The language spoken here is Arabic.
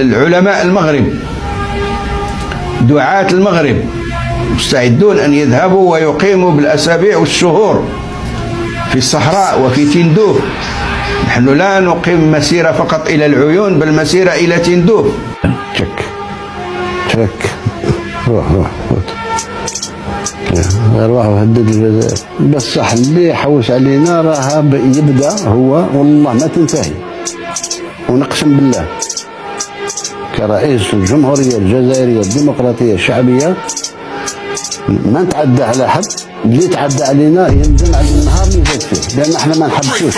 العلماء المغرب، دعاة المغرب مستعدون أن يذهبوا ويقيموا بالأسابيع والشهور في الصحراء وفي تندوف. نحن لا نقيم مسيرة فقط إلى العيون، بل مسيرة إلى تندوف. تشك روح روح وهدد الجزائر. بصح اللي يحوس علينا راه يبدا هو والله ما تنتهي، ونقسم بالله كرئيس الجمهورية الجزائرية الديمقراطية الشعبية ما نتعدى على حد. اللي تعدى علينا يندم على النهار اللي جات فيه، لأن احنا ما نحبسوش.